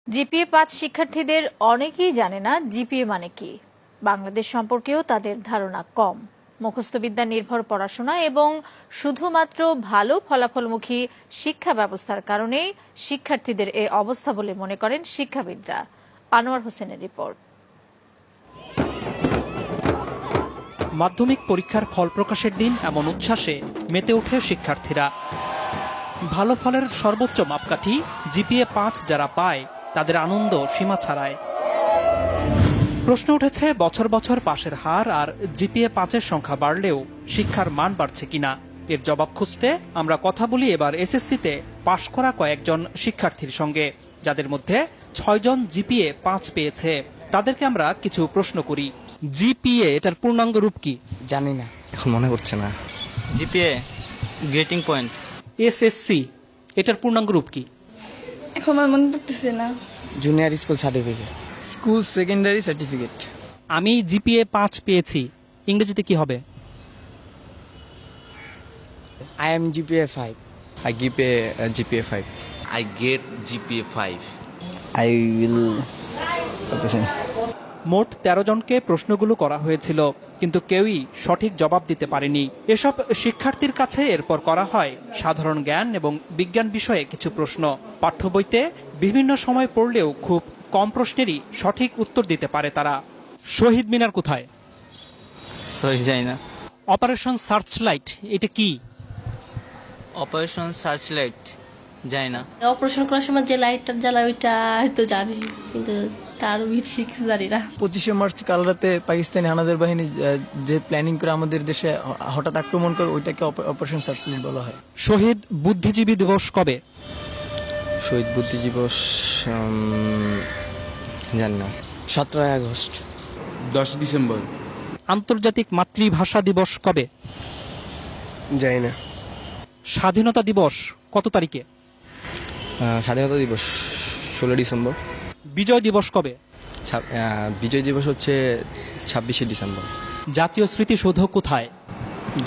GPA five শিক্ষার্থীদের অনেকেই জানে না জিপিএ মানে কি। বাংলাদেশ সম্পর্কেও তাদের ধারণা কম। মুখস্থবিদ্যা নির্ভর পড়াশোনা এবং শুধুমাত্র ভালো ফলাফলমুখী শিক্ষা ব্যবস্থার কারণেই শিক্ষার্থীদের এই অবস্থা বলে মনে করেন শিক্ষাবিদরা। আনোয়ার হোসেনের রিপোর্ট। মাধ্যমিক পরীক্ষার ফল প্রকাশের দিন এমন উচ্ছ্বাসে মেতে ওঠে শিক্ষার্থীরা। ভালো ফলের সর্বোচ্চ মাপকাঠি জিপিএ-৫ যারা পায় তাদের আনন্দ সীমা ছাড়ায়। প্রশ্ন উঠেছে বছর বছর পাশের হার আর জিপিএ-৫-এর সংখ্যা বাড়লেও শিক্ষার মান বাড়ছে কিনা। এর জবাব খুঁজতে আমরা কথা বলি এবার এসএসসিতে পাশ করা কয়েকজন শিক্ষার্থীর সঙ্গে, যাদের মধ্যে ৬ জন জিপিএ-৫ পেয়েছে। তাদেরকে আমরা কিছু প্রশ্ন করি। জিপিএ এটার পূর্ণাঙ্গ রূপ কি? জানি না, এখন মনে পড়ছে না। GPA grating point. এসএসসি এটার পূর্ণাঙ্গ রূপ কি? এখন আমার মনে পড়তেছে না। Junior school certificate. School secondary certificate. আমি জিপিএ-৫ পেয়েছি, ইংরেজিতে কি হবে? I am GPA 5. I give a GPA 5. I get GPA 5. I will. মোট ১৩ জনকে প্রশ্নগুলো করা হয়েছিল, কিন্তু কেউই সঠিক জবাব দিতে পারেনি। এসব শিক্ষার্থীর কাছে এরপর করা হয় সাধারণ জ্ঞান এবং বিজ্ঞান বিষয়ে কিছু প্রশ্ন। পাঠ্য বইতে বিভিন্ন সময় পড়লেও খুব কম প্রশ্নেরই সঠিক উত্তর দিতে পারে তারা। শহীদ মিনার কোথায়? সরি জানি না। অপারেশন সার্চলাইট এটা কি? অপারেশন সার্চলাইট জানি না। অপারেশন করার সময় যে লাইটটা জ্বালায় ওইটা তো জানি, কিন্তু তার বেশি কিছু জানি না। 25শে মার্চ কাল রাতে পাকিস্তানি হানাদার বাহিনী যে প্ল্যানিং করে আমাদের দেশে হঠাৎ আক্রমণ করে, ওইটাকে অপারেশন সার্চলাইট বলা হয়। শহীদ বুদ্ধিজীবী দিবস কবে? শহীদ বুদ্ধি দিবস জানি না। 17 আগস্ট। 10 ডিসেম্বর। আন্তর্জাতিক মাতৃভাষা দিবস কবে? জানি না। স্বাধীনতা দিবস কত তারিখে? স্বাধীনতা দিবস 16 ডিসেম্বর। বিজয় দিবস কবে? বিজয় দিবস হচ্ছে 26শে ডিসেম্বর। জাতীয় স্মৃতিসৌধ কোথায়?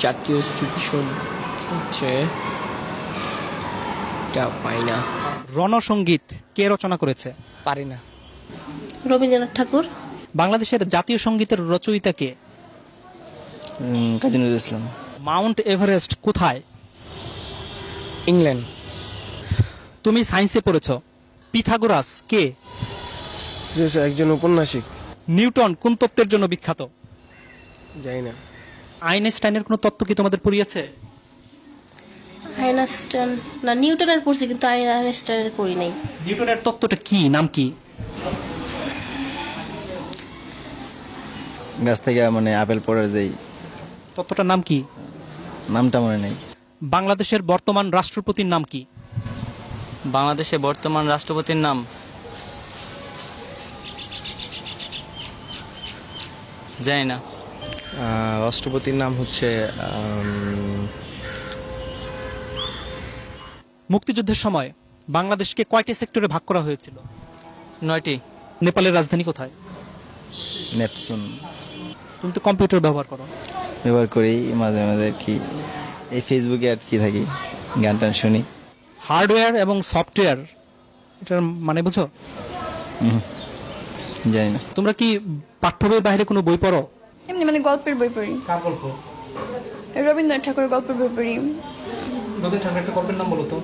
জাতীয় স্মৃতিসৌধ হচ্ছে পাই না। রণসঙ্গীত কে রচনা করেছে? পারি না। রবীন্দ্রনাথ ঠাকুর। বাংলাদেশের জাতীয় সঙ্গীতের রচয়িতা কে? কাজী নজরুল ইসলাম। মাউন্ট এভারেস্ট কোথায়? ইংল্যান্ড। তুমি সায়েন্সে পড়েছ। পিথাগোরাস কে? একজন ঔপন্যাসিক। নিউটন কোন তত্ত্বের জন্য বিখ্যাত? জানি না। আইনস্টাইনের কোন তত্ত্ব কি তোমাদের পড়িয়েছে? আইনস্টাইন না, নিউটনের পড়ছি, কিন্তু আইনস্টাইনের পড়ি নাই। নিউটনের তত্ত্বটা কি, নাম কি? গাছ থেকে মানে আপেল পড়ার যেই তত্ত্বটার নাম কি? নামটা মনে নেই। বাংলাদেশের বর্তমান রাষ্ট্রপতির নাম কি? বাংলাদেশের বর্তমান রাষ্ট্রপতির নাম জানি না। রাষ্ট্রপতির নাম হচ্ছে মুক্তিযুদ্ধের সময় বাংলাদেশকে কয়টি সেক্টরে ভাগ করা হয়েছিল? 9টি। নেপালের রাজধানী কোথায়? নেপসুন। তুমি তো কম্পিউটার ব্যবহার করো। ব্যবহার করি মাঝে মাঝে, কি এই ফেসবুকে আর কি থাকি, গান টান শুনি। হার্ডওয়্যার এবং সফটওয়্যার এটার মানে বুঝো? জানি না। তোমরা কি পাঠ্য বইয়ের বাইরে কোনো বই পড়ো? এমনি মানে গল্পের বই পড়ি। কার গল্প? রবীন্দ্রনাথ ঠাকুরের গল্পের বই পড়ি। রবীন্দ্রনাথ ঠাকুরের একটা গল্পের নাম বলো তো।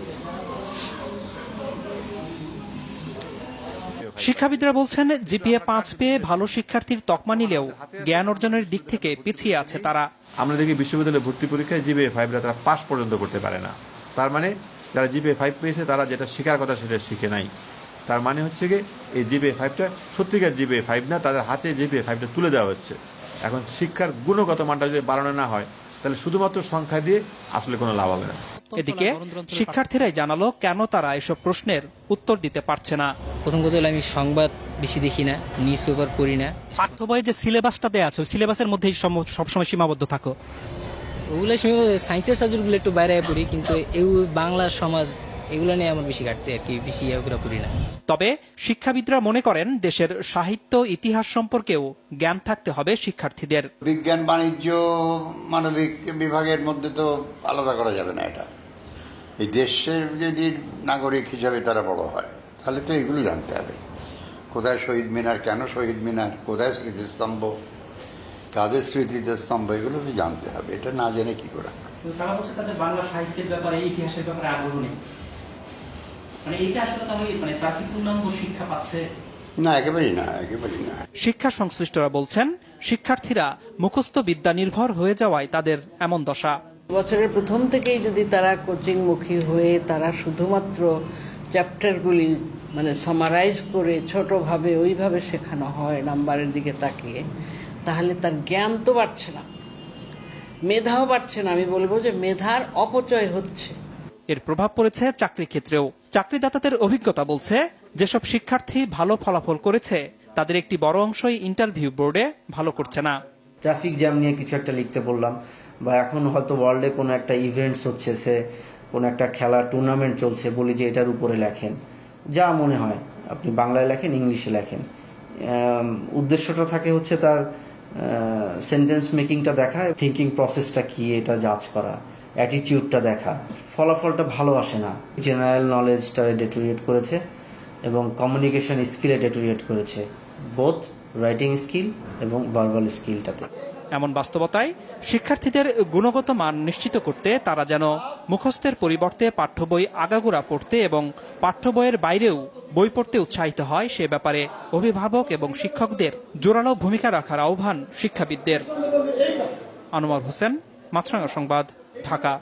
শিক্ষাবিদরা বলছেন জিপিএ-৫ পেয়ে ভালো শিক্ষার্থীর তকমা নিলেও জ্ঞান অর্জনের দিক থেকে পিছিয়ে আছে তারা। আমরা দেখি বিশ্ববিদ্যালয়ে ভর্তি পরীক্ষায় জিপিএ-৫রা তারা পাস পর্যন্ত করতে পারে না। তার মানে যারা জিপিএ-৫ পেয়েছে তারা যেটা শেখার কথা সেটা শিখে নাই। তার মানে হচ্ছে কি এই জিপিএ-৫টা সত্যিকার জিপিএ-৫ না, তাদের হাতে জিপিএ-৫টা তুলে দেওয়া হচ্ছে। এখন শিক্ষার গুণগত মানটা যদি বাড়ানো না হয়, তাহলে শুধুমাত্র সংখ্যা দিয়ে আসলে কোনো লাভ হবে না। এদিকে শিক্ষার্থীরাই জানালো কেন তারা এসব প্রশ্নের উত্তর দিতে পারছে না। প্রথম কথা হলো আমি সংবাদ বেশি দেখি না, নিউজ পেপার পড়ি না। পাঠ্য বইয়ে যে সিলেবাসটা দেওয়া আছে ওই সিলেবাসের মধ্যেই সবসময় সীমাবদ্ধ থাকো। ওগুলো সায়েন্সের সাবজেক্টগুলো একটু বাইরে পড়ি, কিন্তু বাংলা সমাজ এগুলো নিয়ে আমার বেশি ঘাটতে আর কি, বেশি এগুলো পড়ি না। তবে শিক্ষাবিদরা মনে করেন দেশের সাহিত্য ইতিহাস সম্পর্কেও জ্ঞান থাকতে হবে শিক্ষার্থীদের। বিজ্ঞান বাণিজ্য মানবিক বিভাগের মধ্যে তো আলাদা করা যাবে না। এটা এই দেশের যদি নাগরিক হিসাবে তারা বড় হয়, তাহলে তো এগুলো জানতে হবে। কোথায় শহীদ মিনার, কেন শহীদ মিনার, কোথায় স্মৃতিস্তম্ভ, কাদের স্মৃতিতে স্তম্ভ, এগুলো তো জানতে হবে। এটা না জেনে কি করে? তারা বলছে তাদের বাংলা সাহিত্যের ব্যাপারে, ইতিহাসের ব্যাপারে আগ্রহ নেই। মানে এটা আসলে তাহলে মানে তার কি পূর্ণাঙ্গ শিক্ষা পাচ্ছে? না, একেবারেই না, একেবারেই না। শিক্ষা সংশ্লিষ্টরা বলছেন, শিক্ষার্থীরা মুখস্থ বিদ্যা নির্ভর হয়ে যাওয়ায় তাদের এমন দশা। বছরের প্রথম থেকেই যদি তারা কোচিংমুখী হয়ে তারা শুধুমাত্র চ্যাপ্টারগুলি মানে সামারাইজ করে ছোটভাবে ওইভাবে শেখানো হয় নাম্বারের দিকে তাকিয়ে, তাহলে তার জ্ঞান তো বাড়ছে না, মেধাও বাড়ছে না। আমি বলবো যে মেধার অপচয় হচ্ছে। এর প্রভাব পড়েছে চাকরি ক্ষেত্রেও। চাকরিদাতাদের অভিজ্ঞতা বলছে, যেসব শিক্ষার্থী ভালো ফলাফল করেছে তাদের একটি বড় অংশই ইন্টারভিউ বোর্ডে ভালো করছে না। ট্রাফিক জ্যাম নিয়ে কিছু একটা লিখতে বললাম, বা এখন হয়তো ওয়ার্ল্ডে কোনো একটা ইভেন্টস হচ্ছে, সে কোনো একটা খেলা টুর্নামেন্ট চলছে, বলি যে এটার উপরে লেখেন, যা মনে হয় আপনি বাংলায় লেখেন, ইংলিশে লেখেন। উদ্দেশ্যটা থাকে হচ্ছে তার সেন্টেন্স মেকিংটা দেখা, থিঙ্কিং প্রসেসটা কি এটা জাজ করা, অ্যাটিটিউডটা দেখা। ফলাফলটা ভালো আসে না। জেনারেল নলেজটা ডেটোরিয়েট করেছে এবং কমিউনিকেশন স্কিলে ডেটোরিয়েট করেছে, বোথ রাইটিং স্কিল এবং ভার্বাল স্কিলটাতে। এমন বাস্তবতায় শিক্ষার্থীদের গুণগত মান নিশ্চিত করতে তারা যেন মুখস্থের পরিবর্তে পাঠ্য বই আগাগোড়া পড়তে এবং পাঠ্য বইয়ের বাইরেও বই পড়তে উৎসাহিত হয়, সে ব্যাপারে অভিভাবক এবং শিক্ষকদের জোরালো ভূমিকা রাখার আহ্বান শিক্ষাবিদদের। আনোয়ার হোসেন, মাছরাঙা সংবাদ, ঢাকা।